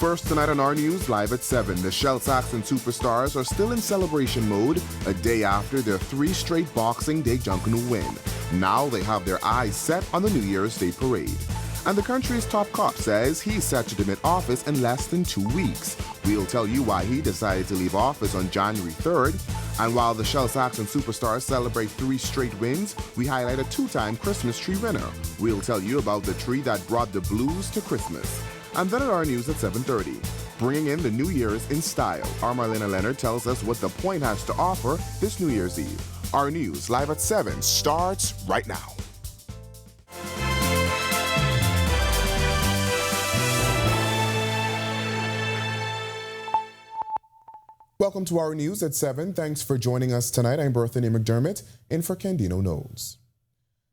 First tonight on Our News, live at 7, the Shell Saxon Superstars are still in celebration mode a day after their 3 straight Boxing Day Junkanoo win. Now they have their eyes set on the New Year's Day parade. And the country's top cop says he's set to demit office in less than 2 weeks. We'll tell you why he decided to leave office on January 3rd. And while the Shell Saxon Superstars celebrate 3 straight wins, we highlight a 2-time Christmas tree winner. We'll tell you about the tree that brought the blues to Christmas. And then at Our News at 7:30, bringing in the New Year's in style, our Marlena Leonard tells us what the Point has to offer this New Year's Eve. Our News, live at 7, starts right now. Welcome to Our News at 7. Thanks for joining us tonight. I'm Berthany McDermott, in for Candino Knows.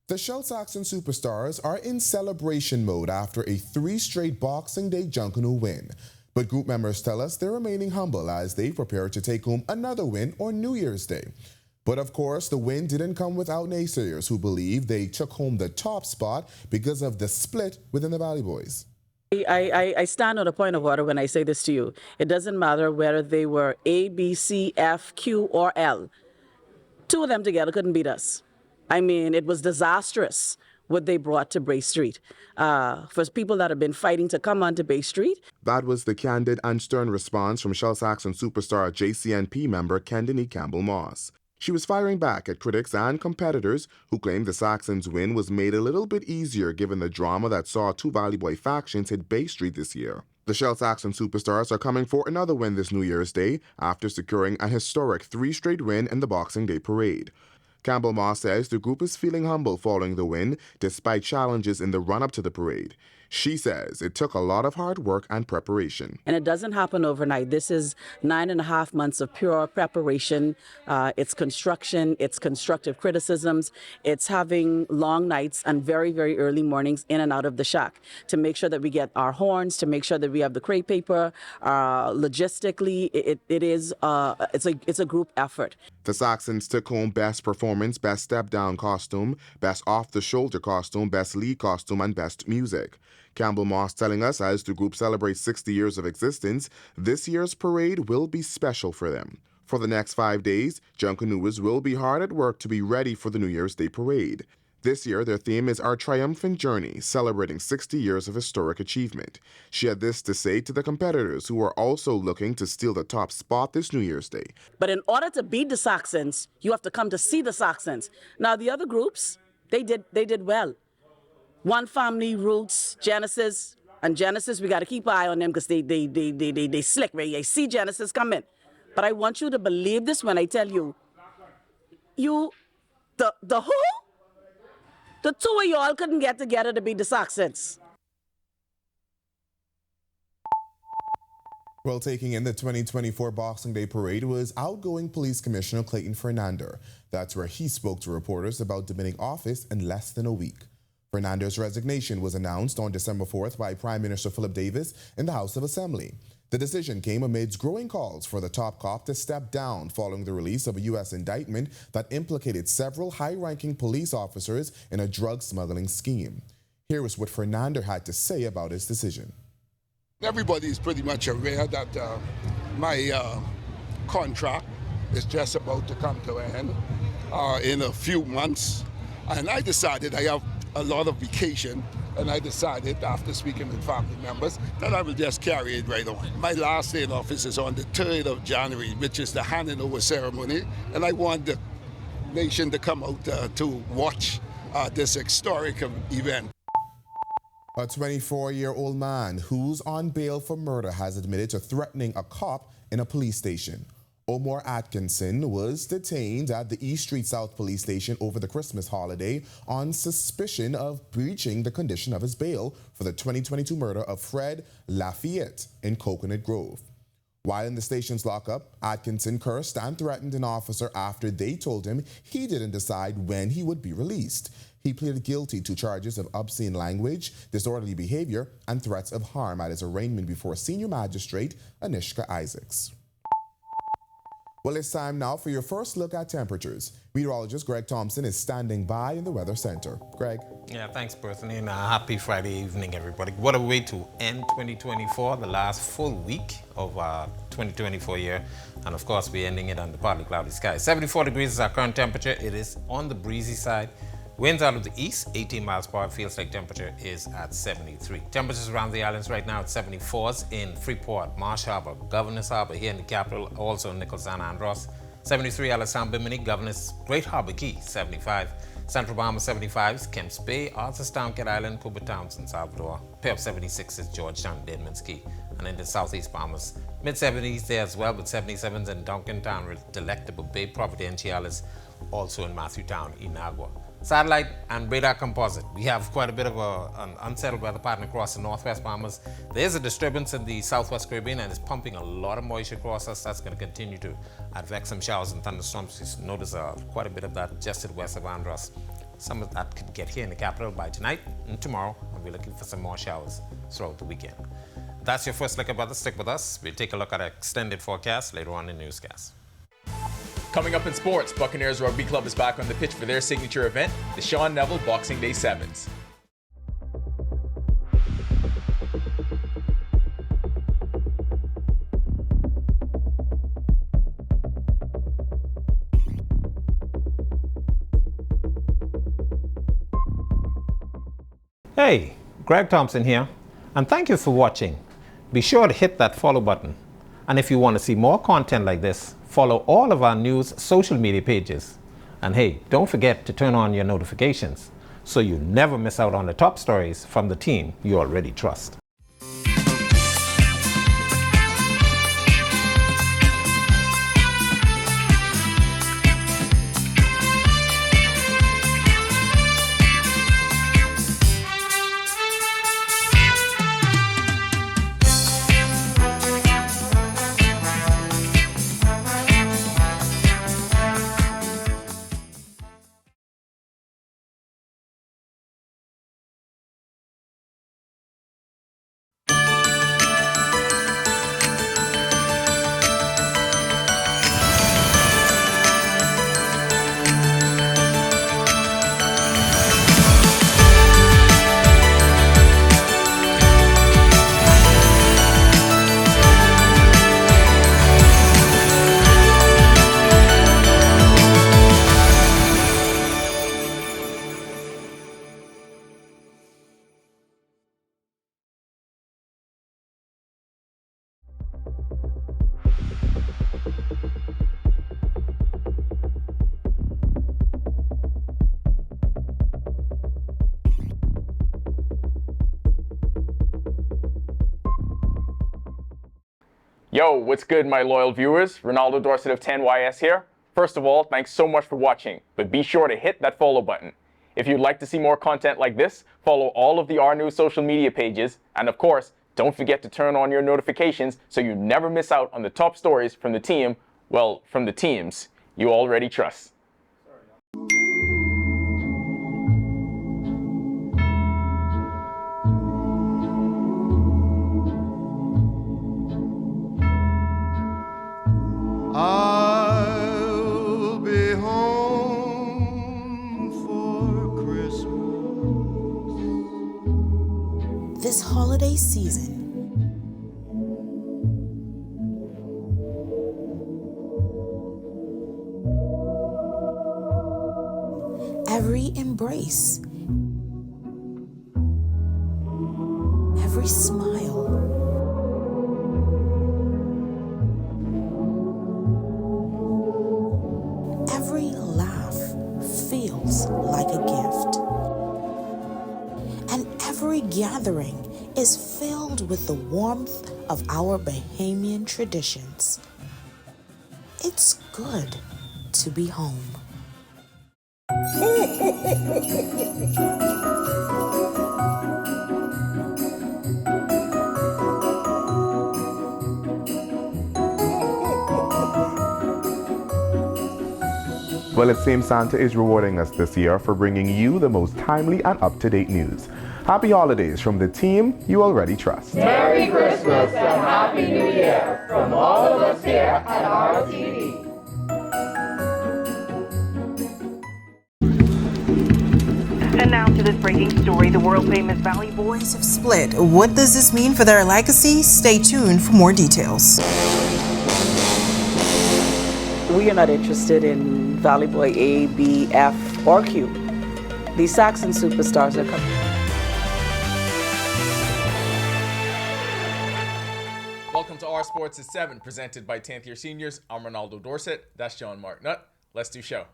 The Shell Saxon Superstars are in celebration mode after a 3 straight Boxing Day Junkanoo win. But group members tell us they're remaining humble as they prepare to take home another win on New Year's Day. But of course, the win didn't come without naysayers who believe they took home the top spot because of the split within the Valley Boys. I stand on a point of order when I say this to you. It doesn't matter whether they were A, B, C, F, Q, or L. 2 of them together couldn't beat us. I mean, it was disastrous what they brought to Bay Street. For people that have been fighting to come onto Bay Street. That was the candid and stern response from Shell Saxon Superstar JCNP member Kendany Campbell-Moss. She was firing back at critics and competitors who claimed the Saxons' win was made a little bit easier given the drama that saw 2 Valley Boy factions hit Bay Street this year. The Shell Saxon Superstars are coming for another win this New Year's Day after securing a historic 3 straight win in the Boxing Day parade. Campbell-Moss says the group is feeling humble following the win, despite challenges in the run-up to the parade. She says it took a lot of hard work and preparation. And it doesn't happen overnight. This is 9.5 months of pure preparation. It's construction, it's constructive criticisms, it's having long nights and very, very early mornings in and out of the shack to make sure that we get our horns, to make sure that we have the crepe paper. Logistically, it's a group effort. The Saxons took home Best Performance, Best Step Down Costume, Best Off the Shoulder Costume, Best Lead Costume, and Best Music. Campbell-Moss telling us as the group celebrates 60 years of existence, this year's parade will be special for them. For the next 5 days, Junkanooers will be hard at work to be ready for the New Year's Day parade. This year, their theme is Our Triumphant Journey, celebrating 60 years of historic achievement. She had this to say to the competitors who are also looking to steal the top spot this New Year's Day. But in order to beat the Saxons, you have to come to see the Saxons. Now, the other groups, they did well. One Family, Roots, Genesis, and Genesis, we got to keep an eye on them because they slick, right? You see Genesis come in. But I want you to believe this when I tell you, the who? The 2 of y'all couldn't get together to beat the Saxons. Well, taking in the 2024 Boxing Day parade was outgoing Police Commissioner Clayton Fernander. That's where he spoke to reporters about demitting office in less than a week. Fernander's resignation was announced on December 4th by Prime Minister Philip Davis in the House of Assembly. The decision came amidst growing calls for the top cop to step down following the release of a U.S. indictment that implicated several high-ranking police officers in a drug smuggling scheme. Here is what Fernander had to say about his decision. Everybody is pretty much aware that my contract is just about to come to an end in a few months. And I decided I have a lot of vacation, and I decided after speaking with family members that I will just carry it right on. My last day in office is on the 3rd of January, which is the handing over ceremony, and I want the nation to come out to watch this historic event. A 24-year-old man who's on bail for murder has admitted to threatening a cop in a police station. Omar Atkinson was detained at the East Street South Police Station over the Christmas holiday on suspicion of breaching the condition of his bail for the 2022 murder of Fred Lafayette in Coconut Grove. While in the station's lockup, Atkinson cursed and threatened an officer after they told him he didn't decide when he would be released. He pleaded guilty to charges of obscene language, disorderly behavior, and threats of harm at his arraignment before senior magistrate Anishka Isaacs. Well, it's time now for your first look at temperatures. Meteorologist Greg Thompson is standing by in the Weather Center. Greg? Yeah, thanks, Berthany, and happy Friday evening, everybody. What a way to end 2024, the last full week of 2024 year. And of course, we're ending it under partly cloudy skies. 74 degrees is our current temperature. It is on the breezy side. Winds out of the east, 18 miles per hour. Feels like temperature is at 73. Temperatures around the islands right now at 74s in Freeport, Marsh Harbor, Governor's Harbor here in the capital, also Nichols and Andros. 73 Allentown, Bimini, Governor's Great Harbor Key, 75. Central Bahamas 75s, Kemps Bay, Arthurstown, Cat Island, Cuba Towns, and Salvador. Pair of 76 is Georgetown, Deadman's Key. And in the southeast Bahamas, mid-70s there as well, with 77s in Duncantown, Delectable Bay, Providenciales, also in Matthewtown, Inagua. Satellite and radar composite. We have quite a bit of an unsettled weather pattern across the northwest Bahamas. There's a disturbance in the southwest Caribbean and it's pumping a lot of moisture across us. That's going to continue to advect some showers and thunderstorms. You notice quite a bit of that just to the west of Andros. Some of that could get here in the capital by tonight and tomorrow, and we're looking for some more showers throughout the weekend. That's your first look at weather. Stick with us. We'll take a look at our extended forecast later on in the newscast. Coming up in sports, Buccaneers Rugby Club is back on the pitch for their signature event, the Sean Neville Boxing Day Sevens. Hey, Greg Thompson here, and thank you for watching. Be sure to hit that follow button. And if you want to see more content like this, follow all of our news social media pages. And hey, don't forget to turn on your notifications so you never miss out on the top stories from the team you already trust. Yo, what's good, my loyal viewers? Ronaldo Dorset of 10YS here. First of all, thanks so much for watching, but be sure to hit that follow button. If you'd like to see more content like this, follow all of the Our News social media pages, and of course, don't forget to turn on your notifications so you never miss out on the top stories from the team, well, from the teams you already trust. I'll be home for Christmas. This holiday season, every embrace, every smile, every laugh feels like a gift. And every gathering is filled with the warmth of our Bahamian traditions. It's good to be home. Well, it seems Santa is rewarding us this year for bringing you the most timely and up-to-date news. Happy holidays from the team you already trust. Merry Christmas and Happy New Year from all of us here at RTV. this breaking story, the world-famous Valley Boys have split. What does this mean for their legacy? Stay tuned for more details. We are not interested in Valley Boy A, B, F, or Q. The Saxon superstars are coming. Welcome to Our Sports at 7, presented by 10th Year Seniors. I'm Ronaldo Dorset. That's John Marknut. Let's do show.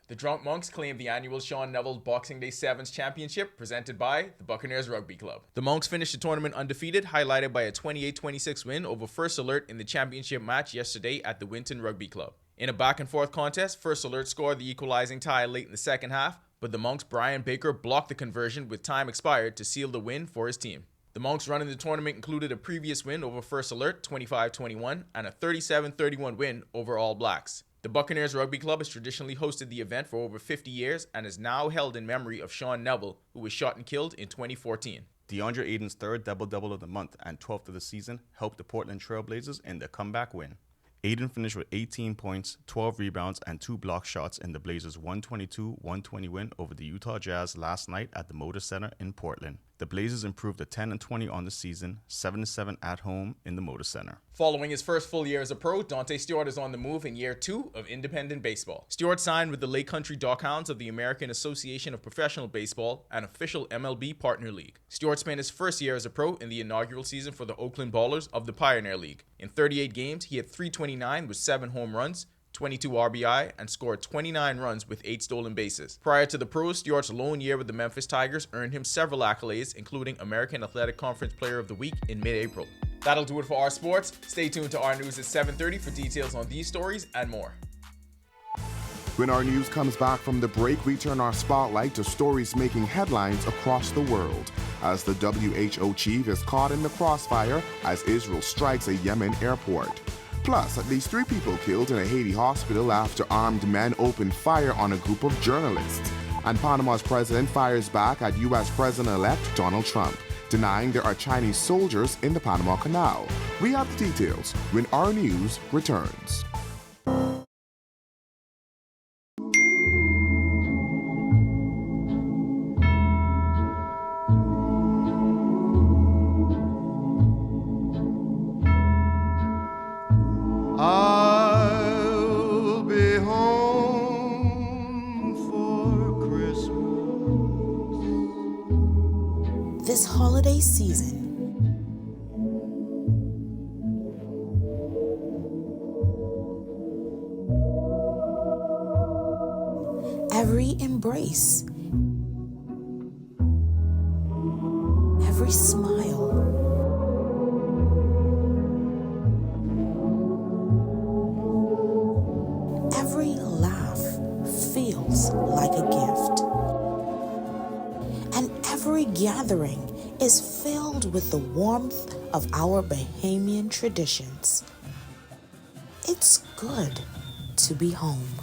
The Drunk Monks claimed the annual Sean Neville Boxing Day Sevens Championship, presented by the Buccaneers Rugby Club. The Monks finished the tournament undefeated, highlighted by a 28-26 win over First Alert in the championship match yesterday at the Winton Rugby Club. In a back-and-forth contest, First Alert scored the equalizing tie late in the second half, but the Monks' Brian Baker blocked the conversion with time expired to seal the win for his team. The Monks' run in the tournament included a previous win over First Alert, 25-21, and a 37-31 win over All Blacks. The Buccaneers Rugby Club has traditionally hosted the event for over 50 years and is now held in memory of Sean Neville, who was shot and killed in 2014. DeAndre Ayton's third double-double of the month and 12th of the season helped the Portland Trail Blazers in their comeback win. Ayton finished with 18 points, 12 rebounds, and 2 block shots in the Blazers' 122-120 win over the Utah Jazz last night at the Moda Center in Portland. The Blazers improved to 10-20 on the season, 7-7 at home in the Moda Center. Following his first full year as a pro, Dante Stewart is on the move in year 2 of independent baseball. Stewart signed with the Lake Country Dockhounds of the American Association of Professional Baseball, an official MLB partner league. Stewart spent his first year as a pro in the inaugural season for the Oakland Ballers of the Pioneer League. In 38 games, he had .329 with 7 home runs, 22 RBI, and scored 29 runs with 8 stolen bases. Prior to the pros, Stewart's lone year with the Memphis Tigers earned him several accolades, including American Athletic Conference Player of the Week in mid-April. That'll do it for Our Sports. Stay tuned to Our News at 7:30 for details on these stories and more. When our news comes back from the break, we turn our spotlight to stories making headlines across the world, as the WHO chief is caught in the crossfire as Israel strikes a Yemen airport. Plus, at least 3 people killed in a Haiti hospital after armed men opened fire on a group of journalists. And Panama's president fires back at U.S. President-elect Donald Trump, denying there are Chinese soldiers in the Panama Canal. We have the details when Our News returns. I'll be home for Christmas. This holiday season, every embrace, every smile, every laugh feels like a gift. And every gathering is filled with the warmth of our Bahamian traditions. It's good to be home.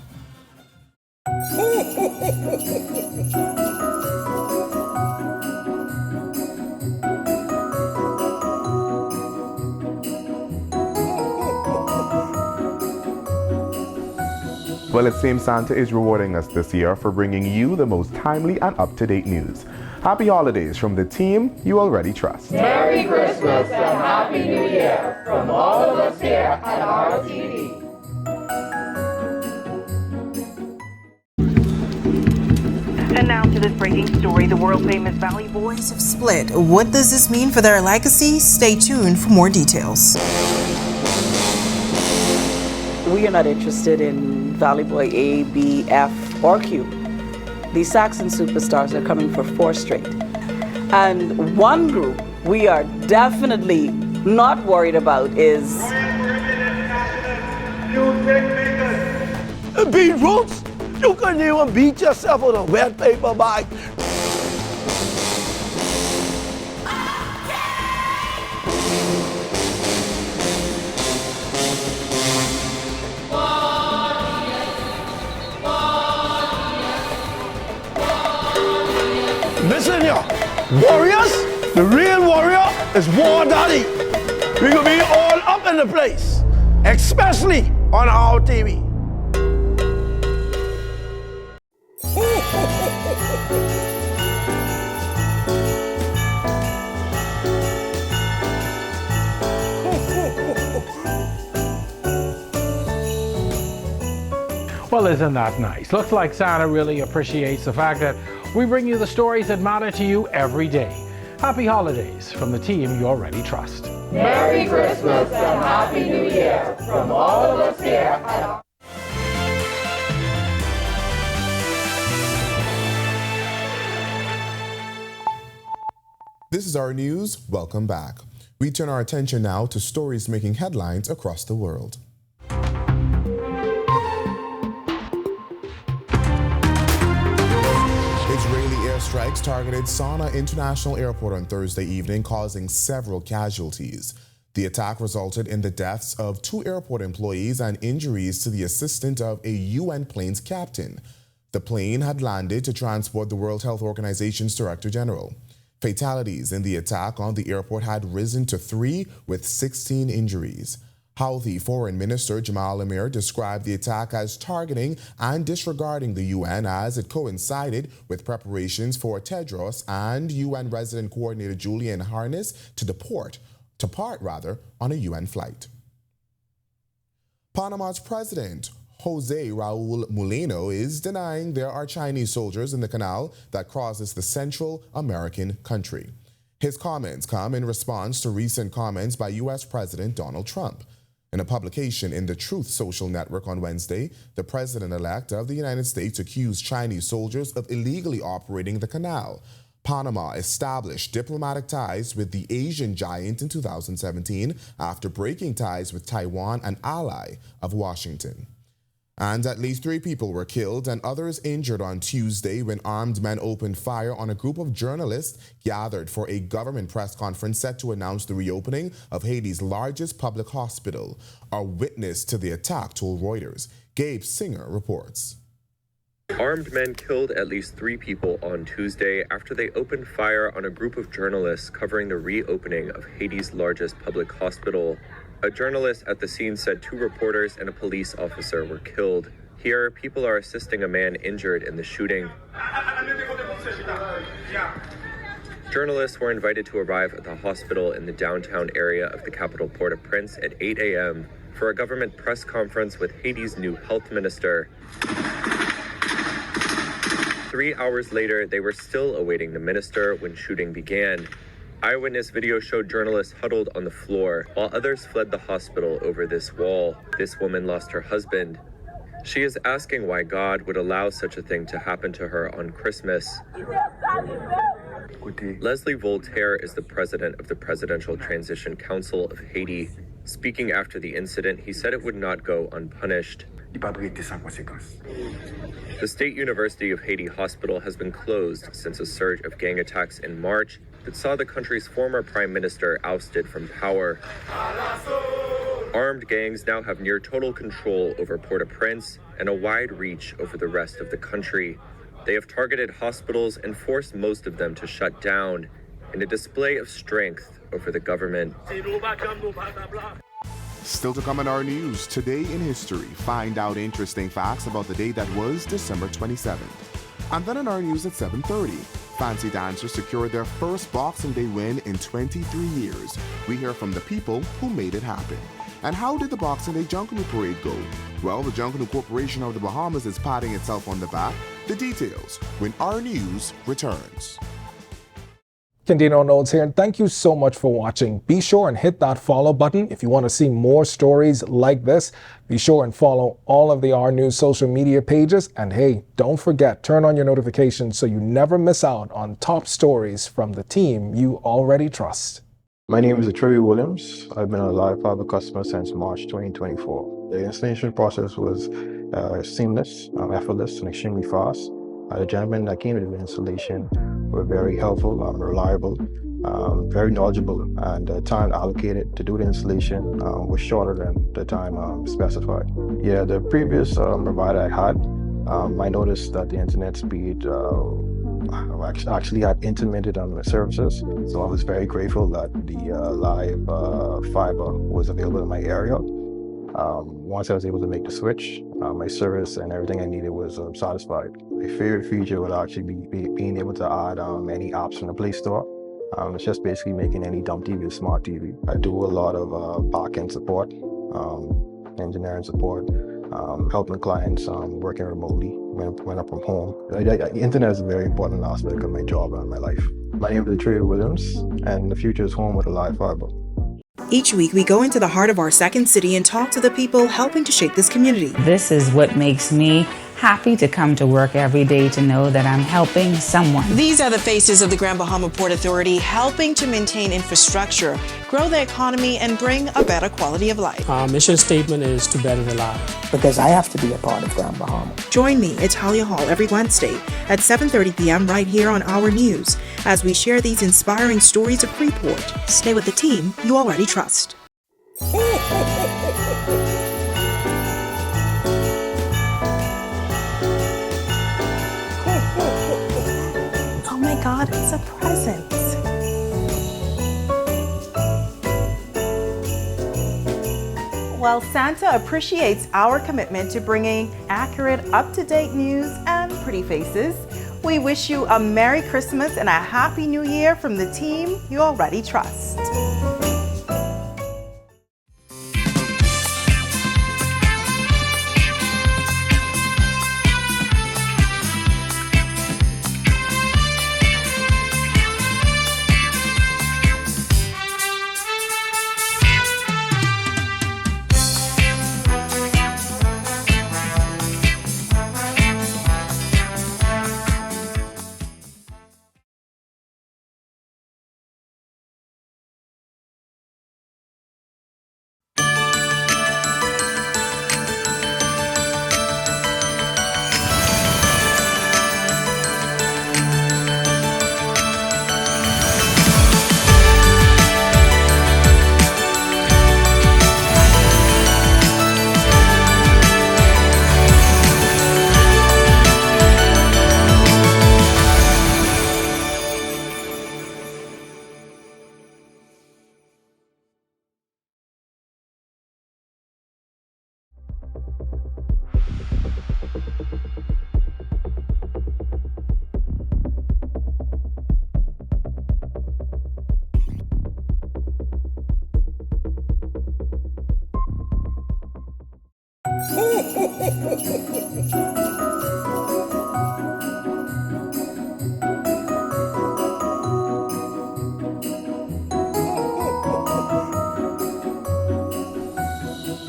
Well, it seems Santa is rewarding us this year for bringing you the most timely and up-to-date news. Happy holidays from the team you already trust. Merry Christmas and Happy New Year from all of us here at RTV. And now to this breaking story, the world-famous Valley Boys have split. What does this mean for their legacy? Stay tuned for more details. We are not interested in Valley Boy A, B, F, or Q. The Saxon superstars are coming for 4 straight. And one group we are definitely not worried about is... Beat Roots? You couldn't even beat yourself with a wet paper bag. Listen here, warriors, the real warrior is War Daddy. We're gonna be all up in the place, especially on our TV. Well, isn't that nice? Looks like Santa really appreciates the fact that we bring you the stories that matter to you every day. Happy holidays from the team you already trust. Merry Christmas and Happy New Year from all of us here at our... This is our news. Welcome back. We turn our attention now to stories making headlines across the world. Israeli airstrikes targeted Sana'a International Airport on Thursday evening, causing several casualties. The attack resulted in the deaths of 2 airport employees and injuries to the assistant of a UN plane's captain. The plane had landed to transport the World Health Organization's Director General. Fatalities in the attack on the airport had risen to 3, with 16 injuries. Houthi Foreign Minister Jamal Amir described the attack as targeting and disregarding the UN as it coincided with preparations for Tedros and UN Resident Coordinator Julian Harness to depart on a UN flight. Panama's President Jose Raul Mulino is denying there are Chinese soldiers in the canal that crosses the Central American country. His comments come in response to recent comments by U.S. President Donald Trump. In a publication in the Truth Social Network on Wednesday, the president-elect of the United States accused Chinese soldiers of illegally operating the canal. Panama established diplomatic ties with the Asian giant in 2017 after breaking ties with Taiwan, an ally of Washington. And at least 3 people were killed and others injured on Tuesday when armed men opened fire on a group of journalists gathered for a government press conference set to announce the reopening of Haiti's largest public hospital. A witness to the attack told Reuters. Gabe Singer reports. Armed men killed at least 3 people on Tuesday after they opened fire on a group of journalists covering the reopening of Haiti's largest public hospital. A journalist at the scene said 2 reporters and a police officer were killed. Here, people are assisting a man injured in the shooting. Journalists were invited to arrive at the hospital in the downtown area of the capital Port-au-Prince at 8 a.m. for a government press conference with Haiti's new health minister. 3 hours later, they were still awaiting the minister when shooting began. Eyewitness video showed journalists huddled on the floor, while others fled the hospital over this wall. This woman lost her husband. She is asking why God would allow such a thing to happen to her on Christmas. Leslie Voltaire is the president of the Presidential Transition Council of Haiti. Speaking after the incident, he said it would not go unpunished. The State University of Haiti hospital has been closed since a surge of gang attacks in March that saw the country's former prime minister ousted from power. Armed gangs now have near total control over Port-au-Prince and a wide reach over the rest of the country. They have targeted hospitals and forced most of them to shut down in a display of strength over the government. Still to come in our news, today in history, find out interesting facts about the day that was December 27th. And then in our news at 7:30, fancy dancers secured their first Boxing Day win in 23 years. We hear from the people who made it happen. And how did the Boxing Day Junkanoo Parade go? Well, the Junkanoo Corporation of the Bahamas is patting itself on the back. The details when our news returns. Candino Notes here, and thank you so much for watching. Be sure and hit that follow button if you want to see more stories like this. Be sure and follow all of the Our News social media pages. And hey, don't forget, turn on your notifications so you never miss out on top stories from the team you already trust. My name is Trey Williams. I've been a Live Fiber customer since March 2024. The installation process was seamless, effortless, and extremely fast. The gentlemen that came to the installation were very helpful, reliable, very knowledgeable, and the time allocated to do the installation was shorter than the time specified. Yeah, the previous provider I had, I noticed that the internet speed actually had intermittent on the services, so I was very grateful that the live fiber was available in my area. Once I was able to make the switch, my service and everything I needed was satisfied. My favorite feature would actually be being able to add any apps from the Play Store. It's just basically making any dumb TV a smart TV. I do a lot of back-end support, engineering support, helping clients working remotely when I'm from home. The internet is a very important aspect of my job and my life. My name is Trey Williams, and the future is home with a live fiber. Each week, we go into the heart of our second city and talk to the people helping to shape this community. This is what makes me happy to come to work every day, to know that I'm helping someone. These are the faces of the Grand Bahama Port Authority, helping to maintain infrastructure, grow the economy, and bring a better quality of life. Our mission statement is to better the life. Because I have to be a part of Grand Bahama. Join me, Italia Hall, every Wednesday at 7:30 p.m. right here on Our News as we share these inspiring stories of Freeport. Stay with the team you already trust. Oh my God, it's a present. Well, Santa appreciates our commitment to bringing accurate, up-to-date news and pretty faces. We wish you a Merry Christmas and a Happy New Year from the team you already trust.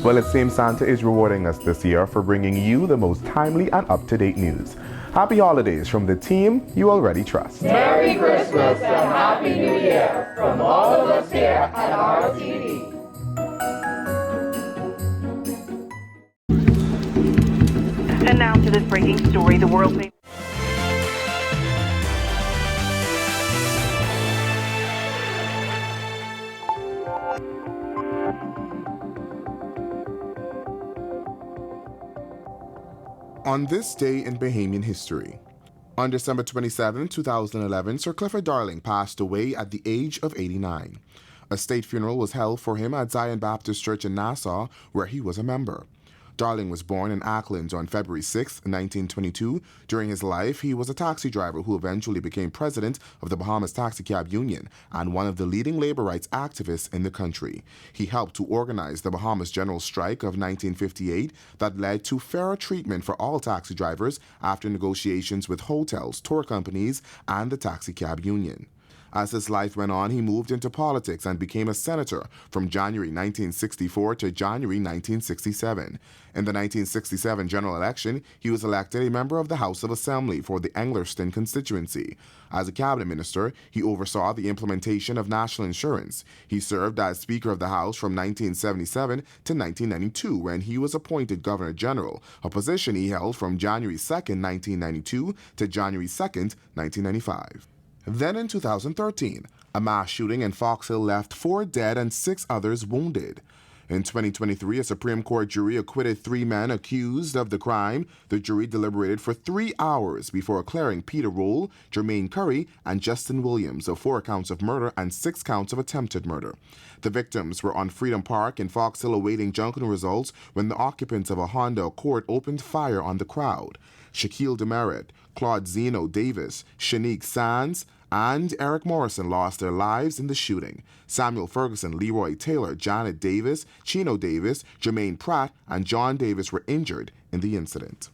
Well, it seems Santa is rewarding us this year for bringing you the most timely and up-to-date news. Happy holidays from the team you already trust. Merry Christmas and Happy New Year from all of us here at RTD. And now to this breaking story, the world famous. On this day in Bahamian history, on December 27, 2011, Sir Clifford Darling passed away at the age of 89. A state funeral was held for him at Zion Baptist Church in Nassau, where he was a member. Darling was born in Acklands on February 6, 1922. During his life, he was a taxi driver who eventually became president of the Bahamas Taxi Cab Union and one of the leading labor rights activists in the country. He helped to organize the Bahamas General Strike of 1958 that led to fairer treatment for all taxi drivers after negotiations with hotels, tour companies, and the Taxi Cab Union. As his life went on, he moved into politics and became a senator from January 1964 to January 1967. In the 1967 general election, he was elected a member of the House of Assembly for the Englerston constituency. As a cabinet minister, he oversaw the implementation of national insurance. He served as Speaker of the House from 1977 to 1992 when he was appointed Governor General, a position he held from January 2, 1992 to January 2, 1995. Then in 2013, a mass shooting in Fox Hill left 4 dead and 6 others wounded. In 2023, a Supreme Court jury acquitted 3 men accused of the crime. The jury deliberated for 3 hours before declaring Peter Roll, Jermaine Curry, and Justin Williams of 4 counts of murder and 6 counts of attempted murder. The victims were on Freedom Park in Fox Hill awaiting Junkanoo results when the occupants of a Honda Accord opened fire on the crowd. Shaquille Demerit, Claude Zeno Davis, Shanique Sands, and Eric Morrison lost their lives in the shooting. Samuel Ferguson, Leroy Taylor, Janet Davis, Chino Davis, Jermaine Pratt, and John Davis were injured in the incident.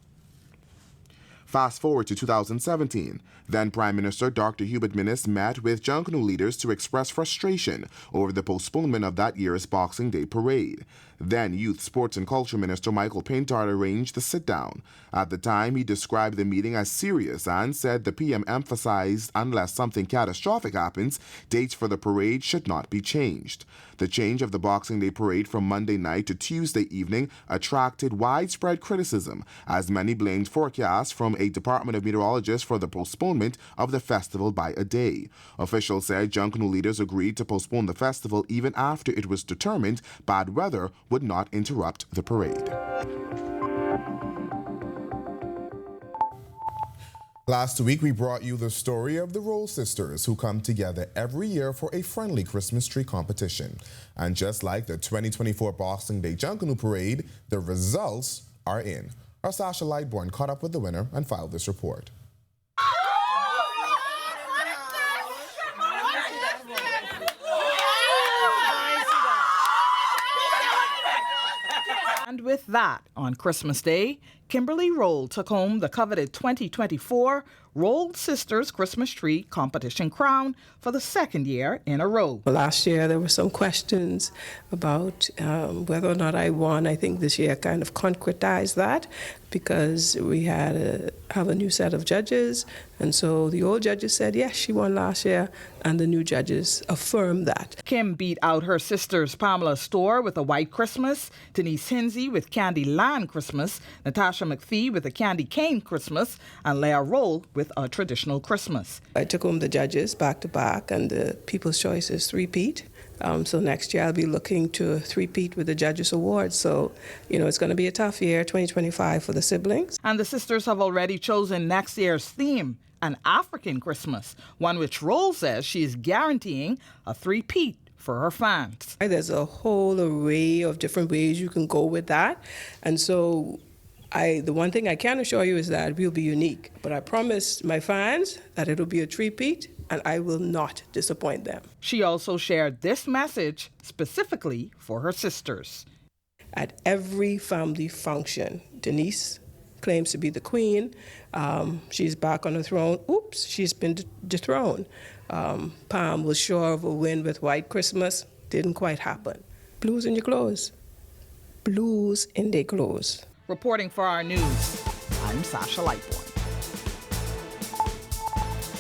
Fast forward to 2017. Then Prime Minister Dr. Hubert Minnis met with Junkanoo leaders to express frustration over the postponement of that year's Boxing Day parade. Then Youth, Sports and Culture Minister Michael Paintard arranged the sit-down. At the time, he described the meeting as serious and said the PM emphasized unless something catastrophic happens, dates for the parade should not be changed. The change of the Boxing Day parade from Monday night to Tuesday evening attracted widespread criticism, as many blamed forecasts from a Department of Meteorologists for the postponement of the festival by a day. Officials said Junkanoo leaders agreed to postpone the festival even after it was determined bad weather would not interrupt the parade. Last week, we brought you the story of the Roll sisters who come together every year for a friendly Christmas tree competition. And just like the 2024 Boxing Day Junkanoo Parade, the results are in. Our Sasha Lightborn caught up with the winner and filed this report. And with that, on Christmas Day, Kimberly Roll took home the coveted 2024 Roll Sisters Christmas Tree Competition crown for the second year in a row. Last year, there were some questions about whether or not I won. I think this year kind of concretized that because we have a new set of judges. And so the old judges said, yes, she won last year, and the new judges affirmed that. Kim beat out her sisters Pamela Storr with a White Christmas, Denise Hinsey with Candy Land Christmas, Natasha McPhee with a Candy Cane Christmas, and Leah Roll with a traditional Christmas. I took home the judges back to back, and the People's Choice is three-peat. So next year I'll be looking to three-peat with the Judges Awards. So, it's going to be a tough year, 2025, for the siblings. And the sisters have already chosen next year's theme, an African Christmas, one which Roll says she is guaranteeing a three-peat for her fans. There's a whole array of different ways you can go with that. And so the one thing I can assure you is that we'll be unique. But I promise my fans that it'll be a three-peat, and I will not disappoint them. She also shared this message specifically for her sisters. At every family function, Denise claims to be the queen. She's back on the throne. Oops, she's been dethroned. Pam was sure of a win with White Christmas. Didn't quite happen. Blues in your clothes. Blues in their clothes. Reporting for our news, I'm Sasha Lightborn.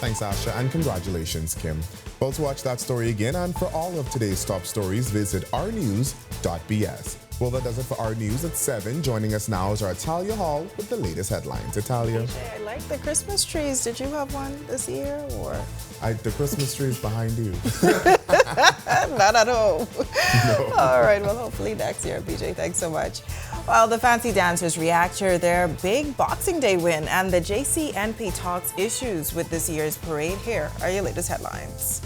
Thanks, Sasha, and congratulations, Kim. Well, to watch that story again and for all of today's top stories, visit ournews.bs. Well, that does it for our news at 7. Joining us now is our Italia Hall with the latest headlines. Italia. I like the Christmas trees. Did you have one this year, or? The Christmas tree is behind you. Not at home. No. All right, well, hopefully next year, BJ. Thanks so much. Well, the fancy dancers react to their big Boxing Day win, and the JCNP talks issues with this year's parade. Here are your latest headlines.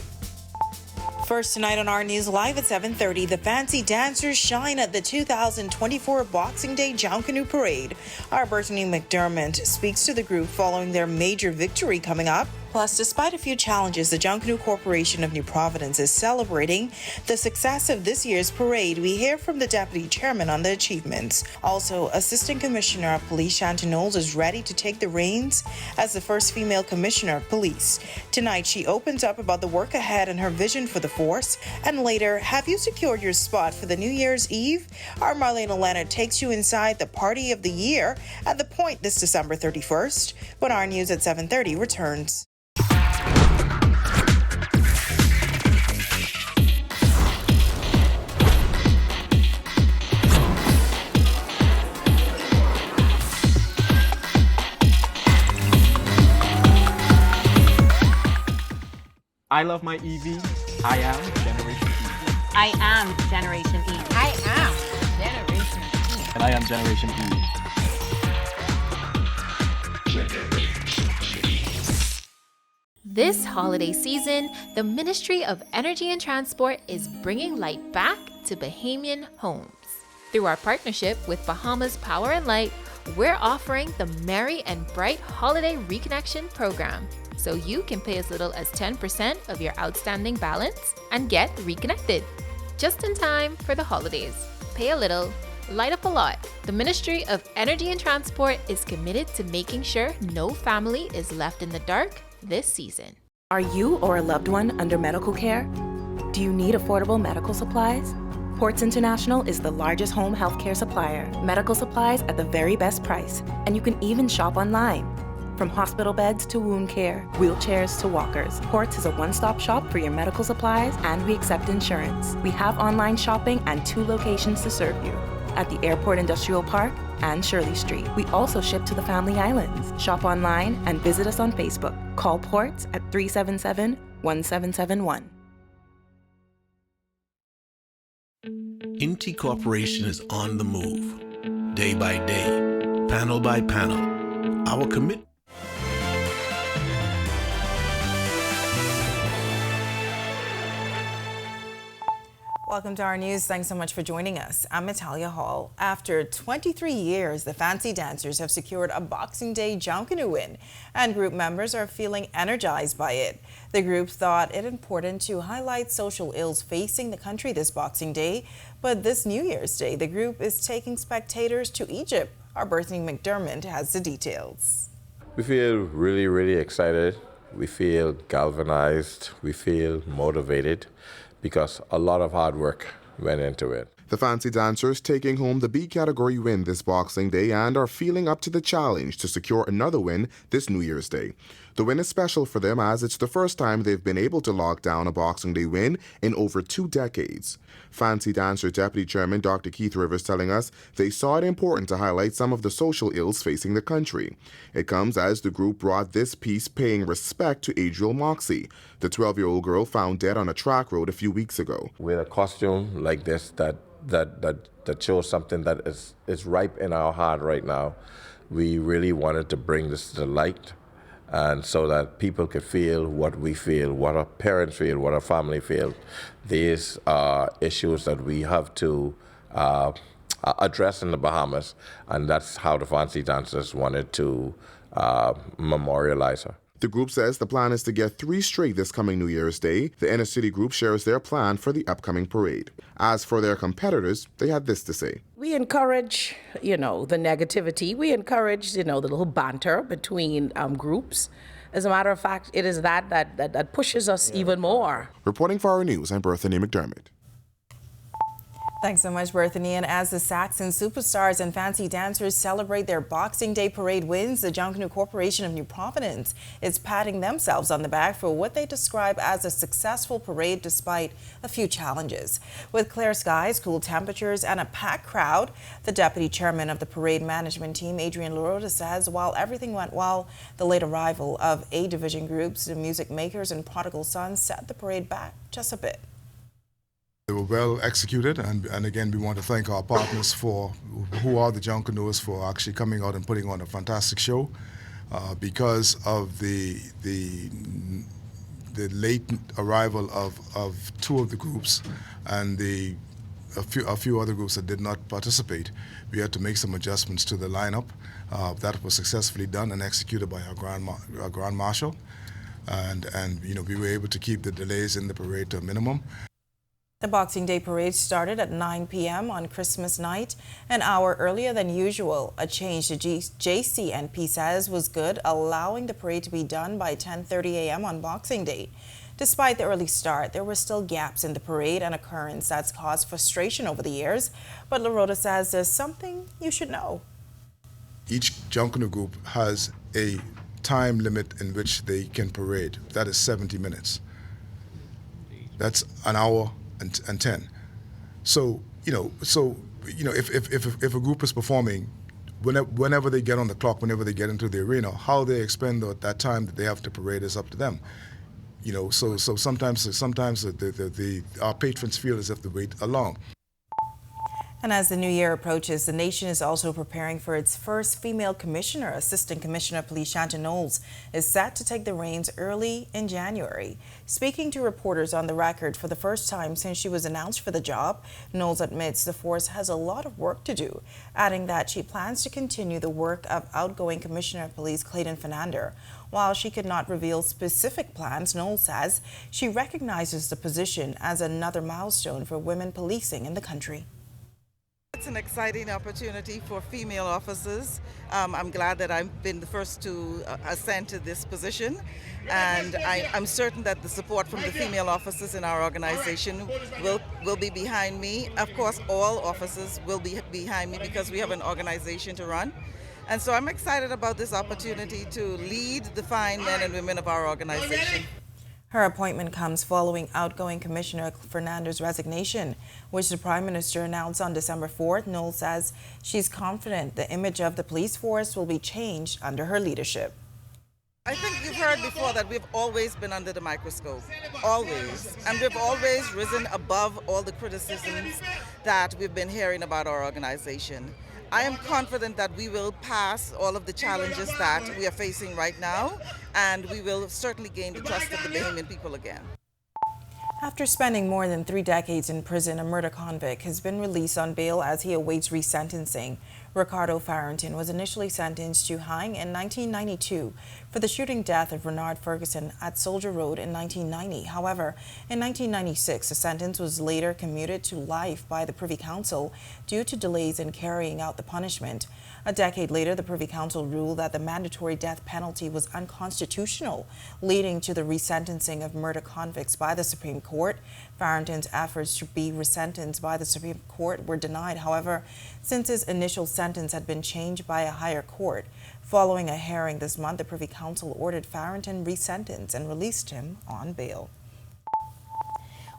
First tonight on Our News Live at 7:30, the fancy dancers shine at the 2024 Boxing Day Junkanoo Parade. Our Brittany McDermott speaks to the group following their major victory coming up. Plus, despite a few challenges, the Junkanoo Corporation of New Providence is celebrating the success of this year's parade. We hear from the deputy chairman on the achievements. Also, Assistant Commissioner of Police Shanti Knowles is ready to take the reins as the first female commissioner of police. Tonight, she opens up about the work ahead and her vision for the force. And later, have you secured your spot for the New Year's Eve? Our Marlena Leonard takes you inside the party of the year at the Point this December 31st when Our News at 7:30 returns. I love my EV. I am Generation EV. I am Generation E. I am Generation E. And I am Generation E. This holiday season, the Ministry of Energy and Transport is bringing light back to Bahamian homes. Through our partnership with Bahamas Power and Light, we're offering the Merry and Bright Holiday Reconnection Program, so you can pay as little as 10% of your outstanding balance and get reconnected. Just in time for the holidays. Pay a little, light up a lot. The Ministry of Energy and Transport is committed to making sure no family is left in the dark this season. Are you or a loved one under medical care? Do you need affordable medical supplies? Ports International is the largest home healthcare supplier. Medical supplies at the very best price, and you can even shop online. From hospital beds to wound care, wheelchairs to walkers, Ports is a one-stop shop for your medical supplies, and we accept insurance. We have online shopping and 2 locations to serve you, at the Airport Industrial Park and Shirley Street. We also ship to the Family Islands. Shop online and visit us on Facebook. Call Ports at 377-1771. Inti Corporation is on the move, day by day, panel by panel. Our commitment. Welcome to our news. Thanks so much for joining us. I'm Natalia Hall. After 23 years, the Fancy Dancers have secured a Boxing Day Junkanoo win, and group members are feeling energized by it. The group thought it important to highlight social ills facing the country this Boxing Day, but this New Year's Day, the group is taking spectators to Egypt. Our Bethany McDermott has the details. We feel really, really excited. We feel galvanized. We feel motivated, because a lot of hard work went into it. The Fancy Dancers taking home the B category win this Boxing Day and are feeling up to the challenge to secure another win this New Year's Day. The win is special for them as it's the first time they've been able to lock down a Boxing Day win in over 2 decades. Fancy Dancer Deputy Chairman Dr. Keith Rivers telling us they saw it important to highlight some of the social ills facing the country. It comes as the group brought this piece paying respect to Adriel Moxie, the 12-year-old girl found dead on a track road a few weeks ago. With a costume like this that shows something that is ripe in our heart right now, we really wanted to bring this to light, and so that people could feel what we feel, what our parents feel, what our family feel. These are issues that we have to address in the Bahamas, and that's how the Fancy Dancers wanted to memorialize her. The group says the plan is to get 3 straight this coming New Year's Day. The inner city group shares their plan for the upcoming parade. As for their competitors, they had this to say. We encourage, the negativity. We encourage, the little banter between groups. As a matter of fact, it is that pushes us even more. Reporting for our news, I'm Bethany McDermott. Thanks so much, Bethany. And as the Saxon Superstars and Fancy Dancers celebrate their Boxing Day parade wins, the Junkanoo Corporation of New Providence is patting themselves on the back for what they describe as a successful parade despite a few challenges. With clear skies, cool temperatures, and a packed crowd, the deputy chairman of the parade management team, Adrian Lorota, says while everything went well, the late arrival of A-division groups, the Music Makers and Prodigal Sons set the parade back just a bit. They were well executed, and again, we want to thank our partners who are the Junkanoos for actually coming out and putting on a fantastic show. Because of the late arrival of 2 of the groups and a few other groups that did not participate, we had to make some adjustments to the lineup. That was successfully done and executed by our Grand Marshal, and we were able to keep the delays in the parade to a minimum. The Boxing Day parade started at 9 p.m. on Christmas night, an hour earlier than usual. A change the JCNP says was good, allowing the parade to be done by 10:30 a.m. on Boxing Day. Despite the early start, there were still gaps in the parade, an occurrence that's caused frustration over the years. But Lorota says there's something you should know. Each Junkanoo group has a time limit in which they can parade. That is 70 minutes. That's an hour and 10. So if a group is performing, whenever they get on the clock, whenever they get into the arena, how they expend that time that they have to parade is up to them. So sometimes our patrons feel as if they wait along. And as the new year approaches, the nation is also preparing for its first female commissioner. Assistant Commissioner of Police Shanta Knowles is set to take the reins early in January. Speaking to reporters on the record for the first time since she was announced for the job, Knowles admits the force has a lot of work to do, adding that she plans to continue the work of outgoing Commissioner of Police Clayton Fernandez. While she could not reveal specific plans, Knowles says she recognizes the position as another milestone for women policing in the country. It's an exciting opportunity for female officers. I'm glad that I've been the first to ascend to this position, and I'm certain that the support from the female officers in our organization will be behind me. Of course, all officers will be behind me because we have an organization to run. And so I'm excited about this opportunity to lead the fine men and women of our organization. Her appointment comes following outgoing Commissioner Fernandez's resignation, which the Prime Minister announced on December 4th. Knowles says she's confident the image of the police force will be changed under her leadership. I think you've heard before that we've always been under the microscope, always. And we've always risen above all the criticisms that we've been hearing about our organization. I am confident that we will pass all of the challenges that we are facing right now, and we will certainly gain the trust of the Bahamian people again. After spending more than 3 decades in prison, a murder convict has been released on bail as he awaits resentencing. Ricardo Farrington was initially sentenced to hang in 1992 for the shooting death of Renard Ferguson at Soldier Road in 1990. However, in 1996, the sentence was later commuted to life by the Privy Council due to delays in carrying out the punishment. A decade later, the Privy Council ruled that the mandatory death penalty was unconstitutional, leading to the resentencing of murder convicts by the Supreme Court. Farrington's efforts to be resentenced by the Supreme Court were denied. However, since his initial sentence had been changed by a higher court, following a hearing this month, the Privy Council ordered Farrington resentenced and released him on bail.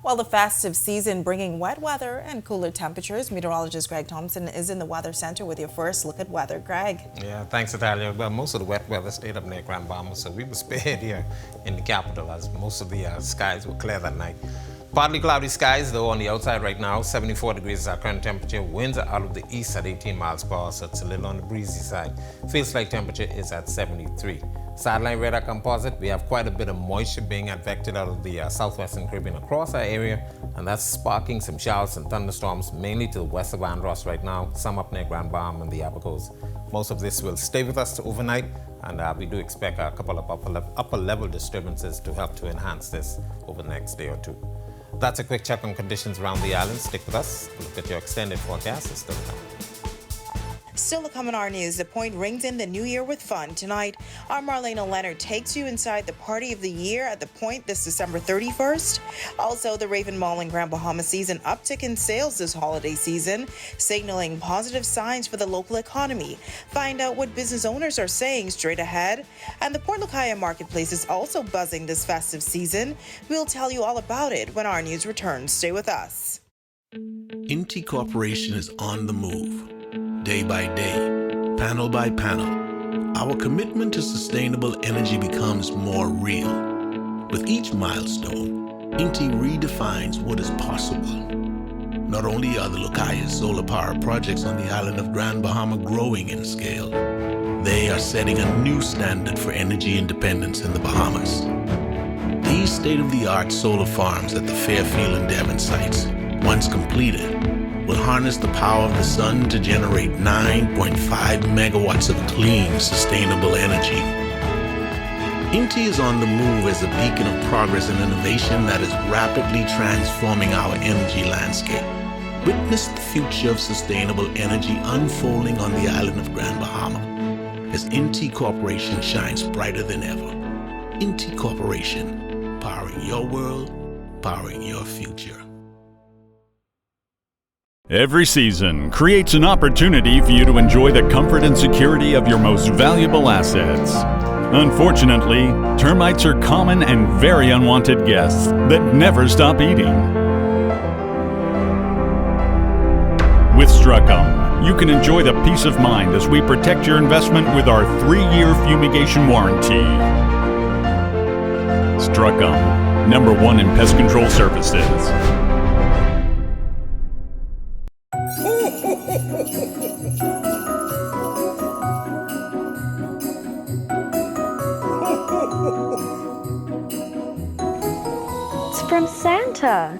Well, the festive season bringing wet weather and cooler temperatures. Meteorologist Greg Thompson is in the Weather Center with your first look at weather. Greg. Yeah, thanks, Natalia. Well, most of the wet weather stayed up near Grand Bahamas, so we were spared here in the capital as most of the skies were clear that night. Partly cloudy skies, though, on the outside right now. 74 degrees is our current temperature. Winds are out of the east at 18 miles per hour, so it's a little on the breezy side. Feels like temperature is at 73. Satellite radar composite, we have quite a bit of moisture being advected out of the southwestern Caribbean across our area, and that's sparking some showers and thunderstorms, mainly to the west of Andros right now, some up near Grand Baham and the Abacos. Most of this will stay with us overnight, and we do expect a couple of upper level disturbances to help to enhance this over the next day or two. That's a quick check on conditions around the island. Stick with us. Look at your extended forecast. It's still coming. Still to come on our news, the Point rings in the new year with fun. Tonight, our Marlena Leonard takes you inside the party of the year at the Point this December 31st. Also, the Raven Mall in Grand Bahamas sees an uptick in sales this holiday season, signaling positive signs for the local economy. Find out what business owners are saying straight ahead. And the Port Lucaya Marketplace is also buzzing this festive season. We'll tell you all about it when our news returns. Stay with us. Inti Corporation is on the move. Day by day, panel by panel, our commitment to sustainable energy becomes more real. With each milestone, Inti redefines what is possible. Not only are the Lucaya solar power projects on the island of Grand Bahama growing in scale, they are setting a new standard for energy independence in the Bahamas. These state-of-the-art solar farms at the Fairfield and Devon sites, once completed, will harness the power of the sun to generate 9.5 megawatts of clean, sustainable energy. Inti is on the move as a beacon of progress and innovation that is rapidly transforming our energy landscape. Witness the future of sustainable energy unfolding on the island of Grand Bahama as Inti Corporation shines brighter than ever. Inti Corporation, powering your world, powering your future. Every season creates an opportunity for you to enjoy the comfort and security of your most valuable assets. Unfortunately, termites are common and very unwanted guests that never stop eating. With Strucum, you can enjoy the peace of mind as we protect your investment with our 3-year fumigation warranty. Druckham, #1 in pest control services. It's from Santa.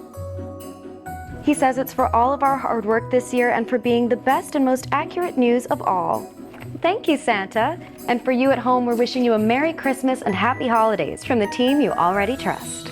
He says it's for all of our hard work this year and for being the best and most accurate news of all. Thank you, Santa. And for you at home, we're wishing you a Merry Christmas and Happy Holidays from the team you already trust.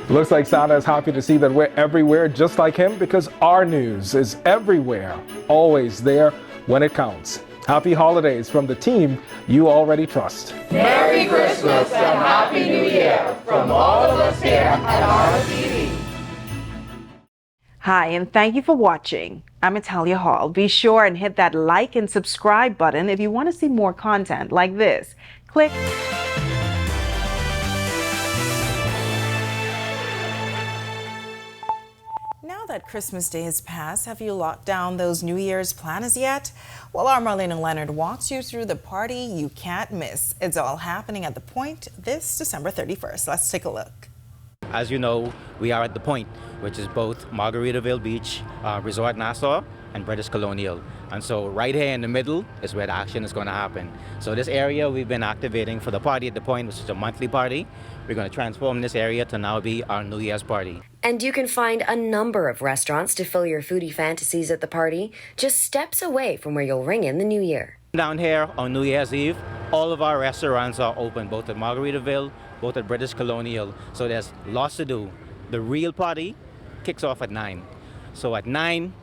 Looks like Santa is happy to see that we're everywhere just like him, because our news is everywhere, always there when it counts. Happy holidays from the team you already trust. Merry Christmas and Happy New Year from all of us here at RTD. Hi, and thank you for watching. I'm Natalia Hall. Be sure and hit that like and subscribe button if you want to see more content like this. Click. Now that Christmas Day has passed, have you locked down those New Year's plans yet? Well, our Marlena Leonard walks you through the party you can't miss. It's all happening at The Point this December 31st. Let's take a look. As you know, we are at The Point, which is both Margaritaville Beach, Resort Nassau, and British Colonial. And so right here in the middle is where the action is going to happen. So this area we've been activating for the party at The Point, which is a monthly party. We're going to transform this area to now be our New Year's party. And you can find a number of restaurants to fill your foodie fantasies at the party, just steps away from where you'll ring in the new year. Down here on New Year's Eve, all of our restaurants are open, both at Margaritaville, both at British Colonial. So there's lots to do. The real party kicks off at 9. So at 9,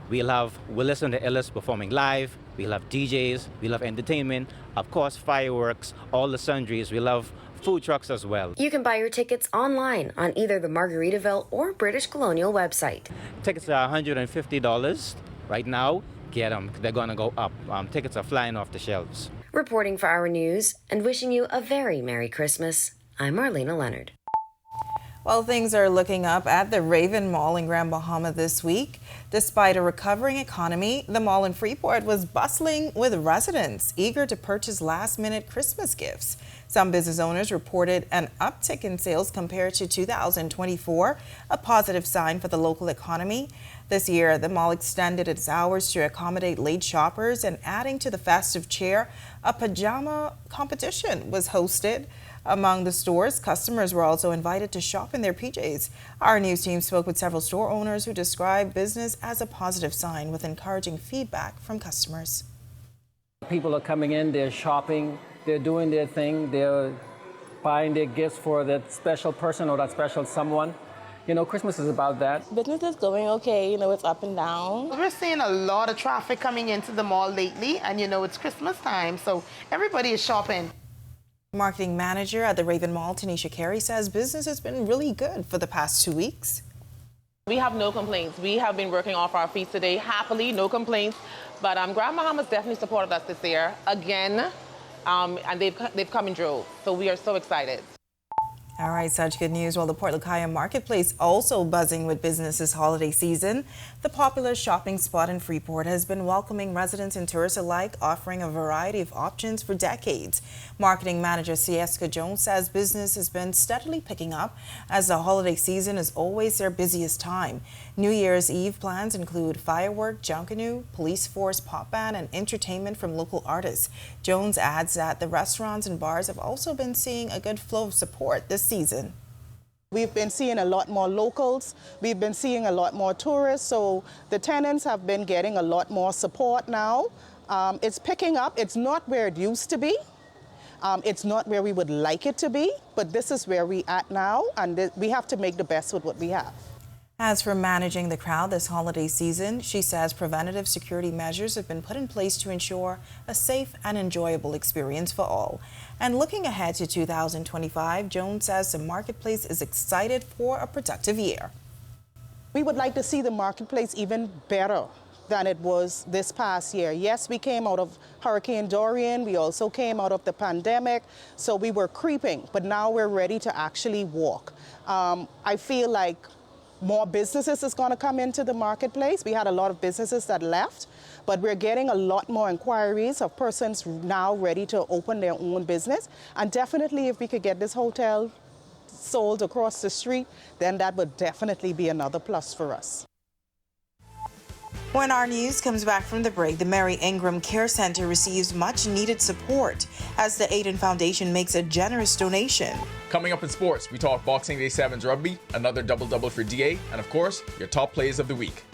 we'll have Willis and the Illis performing live. We'll have DJs. We'll have entertainment. Of course, fireworks, all the sundries. We'll have food trucks as well. You can buy your tickets online on either the Margaritaville or British Colonial website. Tickets are $150 right now. Get them. They're going to go up. Tickets are flying off the shelves. Reporting for Our News and wishing you a very Merry Christmas, I'm Marlena Leonard. Well, things are looking up at the Raven Mall in Grand Bahama this week. Despite a recovering economy, the mall in Freeport was bustling with residents eager to purchase last-minute Christmas gifts. Some business owners reported an uptick in sales compared to 2024, a positive sign for the local economy. This year, the mall extended its hours to accommodate late shoppers, and adding to the festive cheer, a pajama competition was hosted. Among the stores, customers were also invited to shop in their PJs. Our news team spoke with several store owners who described business as a positive sign, with encouraging feedback from customers. People are coming in, they're shopping, they're doing their thing, they're buying their gifts for that special person or that special someone. You know, Christmas is about that. Business is going okay, you know, it's up and down. We're seeing a lot of traffic coming into the mall lately, and you know, it's Christmas time, so everybody is shopping. Marketing manager at the Raven Mall, Tanisha Carey, says business has been really good for the past 2 weeks. We have no complaints. We have been working off our feet today happily, no complaints. But Grand Bahamas definitely supported us this year again, and they've come in droves. So we are so excited. All right, such good news. Well, the Port Lucaya Marketplace also buzzing with business this holiday season. The popular shopping spot in Freeport has been welcoming residents and tourists alike, offering a variety of options for decades. Marketing manager Sieska Jones says business has been steadily picking up, as the holiday season is always their busiest time. New Year's Eve plans include firework, junkanoo, police force, pop band, and entertainment from local artists. Jones adds that the restaurants and bars have also been seeing a good flow of support this season. We've been seeing a lot more locals. We've been seeing a lot more tourists. So the tenants have been getting a lot more support now. It's picking up. It's not where it used to be. It's not where we would like it to be, but this is where we're at now, and we have to make the best with what we have. As for managing the crowd this holiday season, she says preventative security measures have been put in place to ensure a safe and enjoyable experience for all. And looking ahead to 2025, Jones says the marketplace is excited for a productive year. We would like to see the marketplace even better than it was this past year. Yes, we came out of Hurricane Dorian. We also came out of the pandemic. So we were creeping, but now we're ready to actually walk. I feel like more businesses is going to come into the marketplace. We had a lot of businesses that left, but we're getting a lot more inquiries of persons now ready to open their own business. And definitely if we could get this hotel sold across the street, then that would definitely be another plus for us. When our news comes back from the break, the Mary Ingram Care Center receives much needed support as the Aiden Foundation makes a generous donation. Coming up in sports, we talk Boxing Day 7's rugby, another double-double for DA, and of course, your top plays of the week.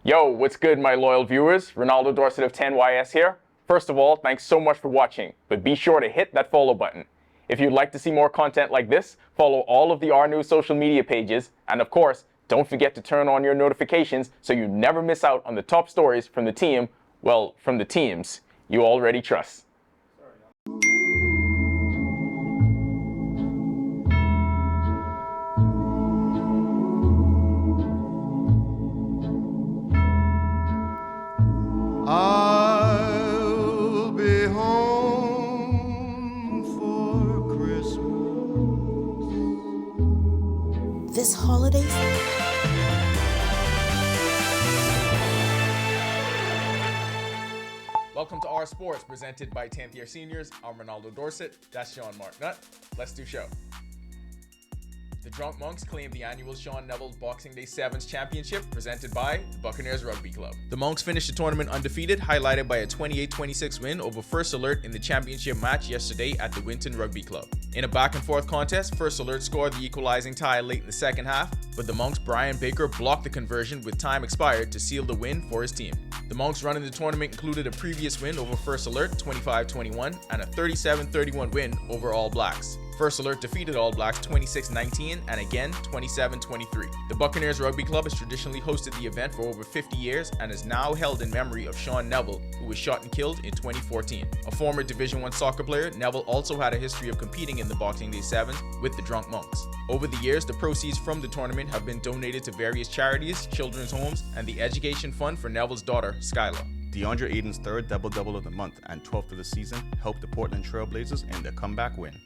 Yo, what's good, my loyal viewers? Ronaldo Dorset of 10YS here. First of all, thanks so much for watching, but be sure to hit that follow button. If you'd like to see more content like this, follow all of the Our News social media pages, and of course, don't forget to turn on your notifications so you never miss out on the top stories from the team, well, from the teams you already trust. I'll be home for Christmas. This holiday Welcome to Our Sports, presented by 10th year seniors. I'm Ronaldo Dorset. That's Sean Marknut. Let's do show. The Drunk Monks claimed the annual Sean Neville Boxing Day 7s championship, presented by the Buccaneers Rugby Club. The Monks finished the tournament undefeated, highlighted by a 28-26 win over First Alert in the championship match yesterday at the Winton Rugby Club. In a back-and-forth contest, First Alert scored the equalizing tie late in the second half, but the Monks' Brian Baker blocked the conversion with time expired to seal the win for his team. The Monks' run in the tournament included a previous win over First Alert, 25-21, and a 37-31 win over All Blacks. First Alert defeated All Blacks 26-19 and again 27-23. The Buccaneers Rugby Club has traditionally hosted the event for over 50 years and is now held in memory of Sean Neville, who was shot and killed in 2014. A former Division I soccer player, Neville also had a history of competing in the Boxing Day 7s with the Drunk Monks. Over the years, the proceeds from the tournament have been donated to various charities, children's homes, and the education fund for Neville's daughter, Skylar. DeAndre Ayton's third double-double of the month and 12th of the season helped the Portland Trailblazers in their comeback win.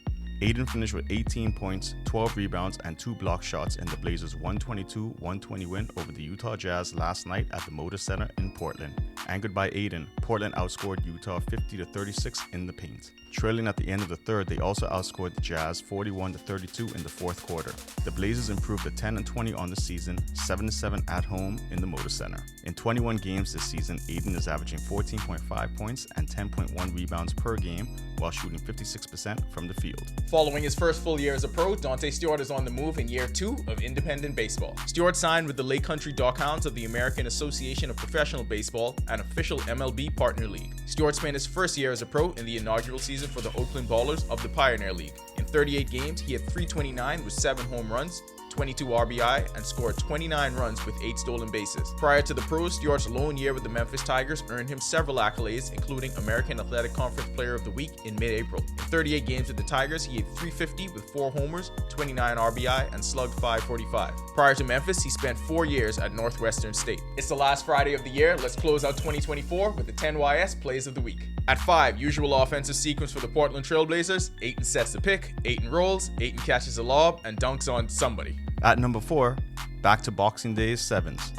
Ayton finished with 18 points, 12 rebounds, and 2 block shots in the Blazers' 122-120 win over the Utah Jazz last night at the Moda Center in Portland. Anchored by Ayton, Portland outscored Utah 50-36 in the paint. Trailing at the end of the third, they also outscored the Jazz 41-32 in the fourth quarter. The Blazers improved to 10-20 on the season, 7-7 at home in the Moda Center. In 21 games this season, Ayton is averaging 14.5 points and 10.1 rebounds per game, while shooting 56% from the field. Following his first full year as a pro, Dante Stewart is on the move in year 2 of independent baseball. Stewart signed with the Lake Country Dockhounds of the American Association of Professional Baseball, an official MLB partner league. Stewart spent his first year as a pro in the inaugural season for the Oakland Ballers of the Pioneer League. In 38 games, he had .329 with 7 home runs, 22 RBI and scored 29 runs with 8 stolen bases. Prior to the pros, Stewart's lone year with the Memphis Tigers earned him several accolades, including American Athletic Conference Player of the Week in mid-April. In 38 games with the Tigers, he hit .350 with 4 homers, 29 RBI, and slugged .545. Prior to Memphis, he spent 4 years at Northwestern State. It's the last Friday of the year. Let's close out 2024 with the 10YS Plays of the Week. At 5, usual offensive sequence for the Portland Trailblazers. Ayton sets the pick, Ayton rolls, Ayton catches a lob, and dunks on somebody. At number 4, back to Boxing Day's 7s.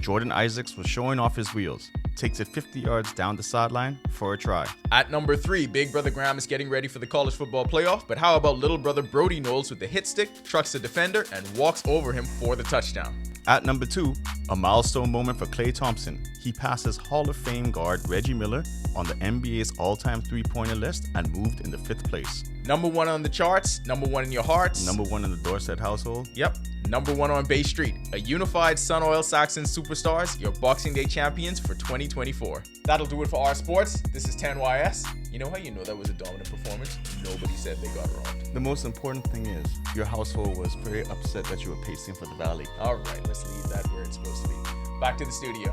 Jordan Isaacs was showing off his wheels. Takes it 50 yards down the sideline for a try. At number 3, Big Brother Graham is getting ready for the college football playoff, but how about little brother Brody Knowles with the hit stick, trucks the defender, and walks over him for the touchdown. At number 2, a milestone moment for Klay Thompson. He passes Hall of Fame guard Reggie Miller on the NBA's all-time three-pointer list and moved into 5th place. Number 1 on the charts, number 1 in your hearts. Number 1 in the Dorset household. Yep. Number 1 on Bay Street. A unified Sun Oil Saxon Superstars, your Boxing Day champions for 2024. That'll do it for our sports. This is 10YS. You know how you know that was a dominant performance? Nobody said they got it wrong. The most important thing is your household was very upset that you were pacing for the Valley. All right, let's leave that where it's supposed to be. Back to the studio.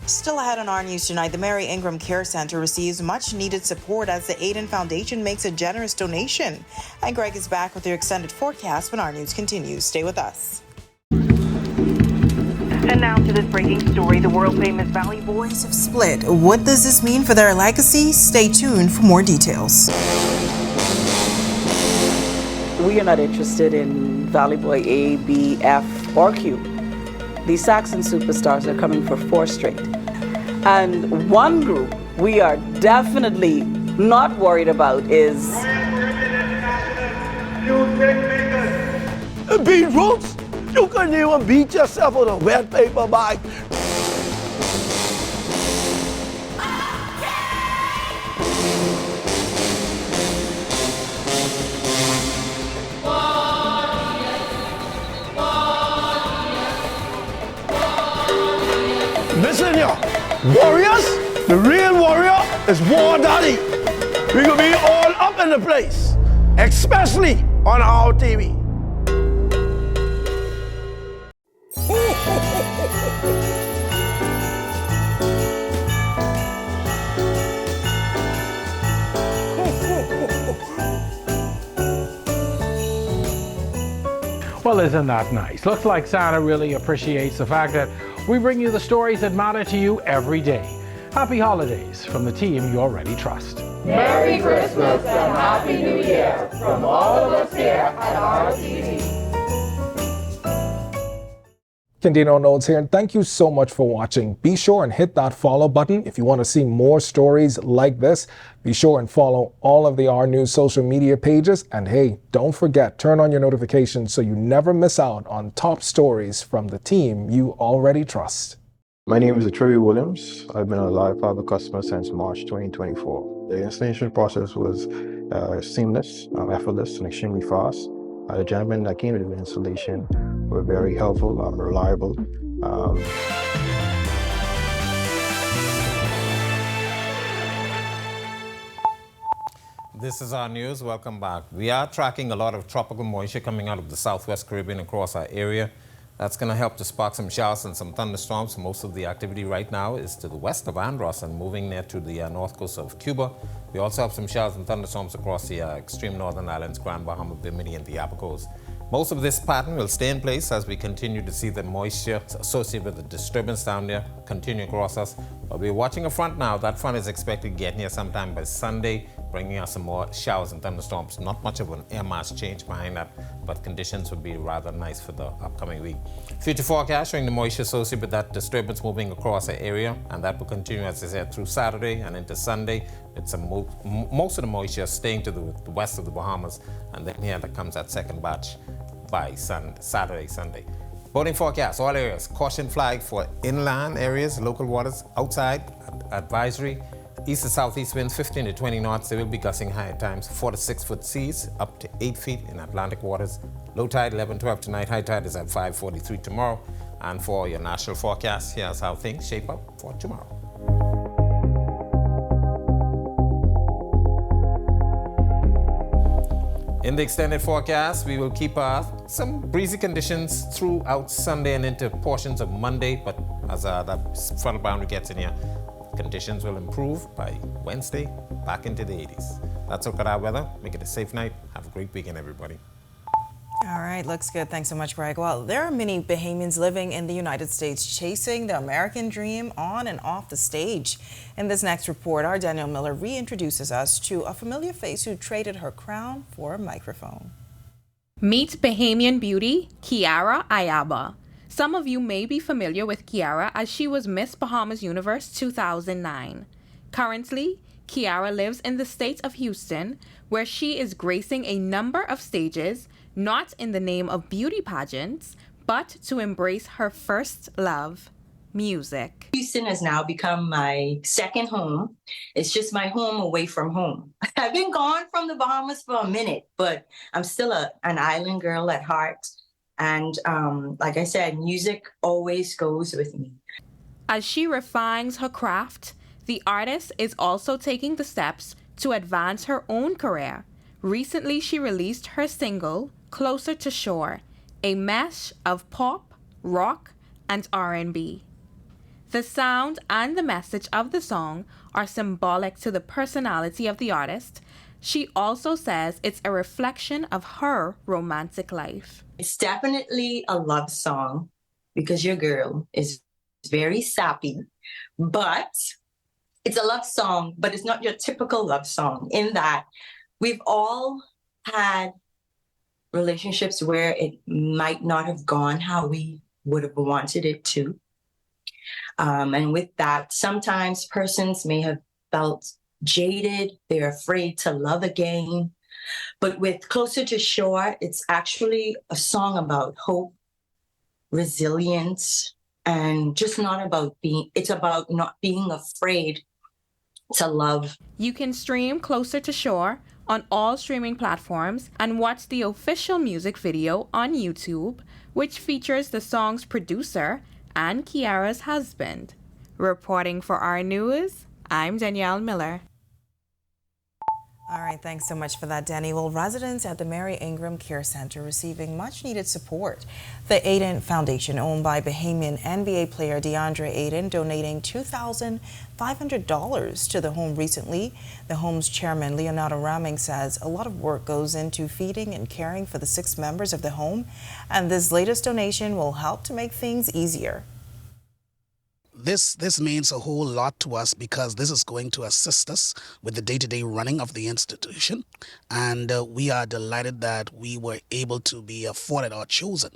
Still ahead on our news tonight, the Mary Ingram Care Center receives much needed support as the Aiden Foundation makes a generous donation. And Greg is back with your extended forecast when our news continues. Stay with us. And now to this breaking story. The world-famous Valley Boys have split. What does this mean for their legacy? Stay tuned for more details. We are not interested in Valley Boy A, B, F, or Q. The Saxon Superstars are coming for 4 straight. And one group we are definitely not worried about is... Beat Roots? You couldn't even beat yourself with a wet paper bag. Listen here, warriors, the real warrior is War Daddy. We're gonna be all up in the place, especially on our TV. Well, isn't that nice? Looks like Santa really appreciates the fact that we bring you the stories that matter to you every day. Happy holidays from the team you already trust. Merry Christmas and Happy New Year from all of us here at RTV. Candino Notes here, and thank you so much for watching. Be sure and hit that follow button if you want to see more stories like this. Be sure and follow all of the Our News social media pages. And hey, don't forget, turn on your notifications so you never miss out on top stories from the team you already trust. My name is Trevi Williams. I've been a Live Fiber customer since March 2024. The installation process was seamless, effortless, and extremely fast. The gentlemen that came to the installation were very helpful, reliable. This is our news. Welcome back. We are tracking a lot of tropical moisture coming out of the Southwest Caribbean across our area. That's going to help to spark some showers and some thunderstorms. Most of the activity right now is to the west of Andros and moving near to the north coast of Cuba. We also have some showers and thunderstorms across the extreme northern islands, Grand Bahama, Bimini, and the Abacos. Most of this pattern will stay in place as we continue to see the moisture associated with the disturbance down there continue across us. But we're watching a front now. That front is expected to get here sometime by Sunday, bringing us some more showers and thunderstorms. Not much of an air mass change behind that, but conditions would be rather nice for the upcoming week. Future forecast showing the moisture associated with that disturbance moving across the area, and that will continue, as I said, through Saturday and into Sunday. It's most of the moisture staying to the west of the Bahamas, and then here that comes that second batch by Saturday, Sunday. Boating forecast, all areas. Caution flag for inland areas, local waters, outside, advisory. East to southeast winds 15 to 20 knots. They will be gusting high at times 4 to 6 foot seas, up to 8 feet in Atlantic waters. Low tide 11-12 tonight. High tide is at 5:43 tomorrow. And for your national forecast, here's how things shape up for tomorrow. In the extended forecast, we will keep some breezy conditions throughout Sunday and into portions of Monday, but as that front boundary gets in here, conditions will improve by Wednesday, back into the 80s. That's a look at our weather. Make it a safe night. Have a great weekend, everybody. All right, looks good. Thanks so much, Greg. Well, there are many Bahamians living in the United States chasing the American dream on and off the stage. In this next report, our Danielle Miller reintroduces us to a familiar face who traded her crown for a microphone. Meet Bahamian beauty, Kiara Ayaba. Some of you may be familiar with Kiara as she was Miss Bahamas Universe 2009. Currently, Kiara lives in the state of Houston, where she is gracing a number of stages, not in the name of beauty pageants, but to embrace her first love, music. Houston has now become my second home. It's just my home away from home. I've been gone from the Bahamas for a minute, but I'm still an island girl at heart. And like I said, music always goes with me. As she refines her craft, the artist is also taking the steps to advance her own career. Recently, she released her single, Closer to Shore, a mesh of pop, rock, and R&B. The sound and the message of the song are symbolic to the personality of the artist. She also says it's a reflection of her romantic life. It's definitely a love song because your girl is very sappy, but it's a love song, but it's not your typical love song in that we've all had relationships where it might not have gone how we would have wanted it to. And with that, sometimes persons may have felt jaded, they're afraid to love again. But with Closer to Shore, it's actually a song about hope, resilience, and just it's about not being afraid to love. You can stream Closer to Shore on all streaming platforms and watch the official music video on YouTube, which features the song's producer and Kiara's husband. Reporting for Our News, I'm Danielle Miller. All right, thanks so much for that, Danny. Well, residents at the Mary Ingram Care Center receiving much needed support. The Aiden Foundation, owned by Bahamian NBA player DeAndre Aiden, donating $2,500 to the home recently. The home's chairman, Leonardo Raming, says a lot of work goes into feeding and caring for the 6 members of the home, and this latest donation will help to make things easier. This means a whole lot to us because this is going to assist us with the day-to-day running of the institution, and we are delighted that we were able to be afforded or chosen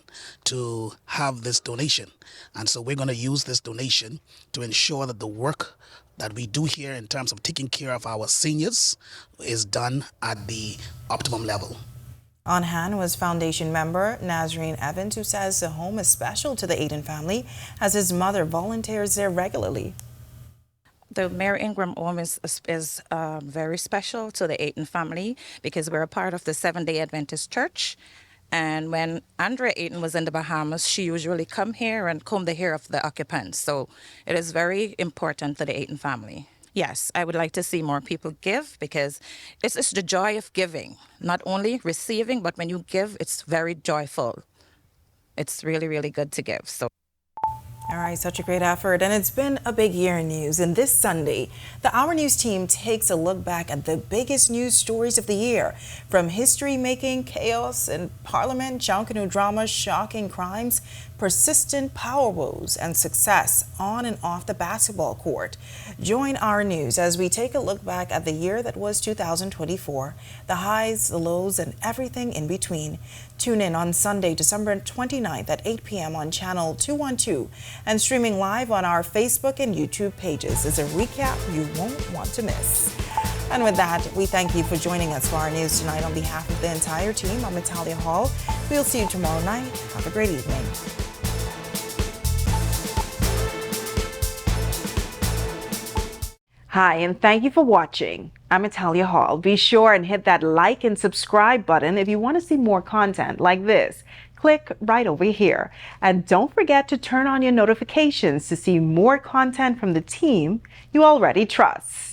to have this donation. And so we're going to use this donation to ensure that the work that we do here in terms of taking care of our seniors is done at the optimum level. On hand was foundation member Nazreen Evans, who says the home is special to the Aiden family as his mother volunteers there regularly. The Mary Ingram home is very special to the Aiden family because we're a part of the Seventh-day Adventist Church. And when Andrea Aiden was in the Bahamas, she usually come here and comb the hair of the occupants. So it is very important to the Aiden family. Yes, I would like to see more people give because it's the joy of giving, not only receiving, but when you give, it's very joyful. It's really, really good to give. So. All right, such a great effort. And it's been a big year in news. And this Sunday, the Our News team takes a look back at the biggest news stories of the year. From history-making, chaos in Parliament, Junkanoo drama, shocking crimes, persistent power woes, and success on and off the basketball court. Join Our News as we take a look back at the year that was 2024, the highs, the lows, and everything in between. Tune in on Sunday, December 29th at 8 p.m. on channel 212 and streaming live on our Facebook and YouTube pages is a recap you won't want to miss. And with that, we thank you for joining us for Our News tonight. On behalf of the entire team, I'm Natalia Hall. We'll see you tomorrow night. Have a great evening. Hi, and thank you for watching. I'm Natalia Hall. Be sure and hit that like and subscribe button if you want to see more content like this. Click right over here. And don't forget to turn on your notifications to see more content from the team you already trust.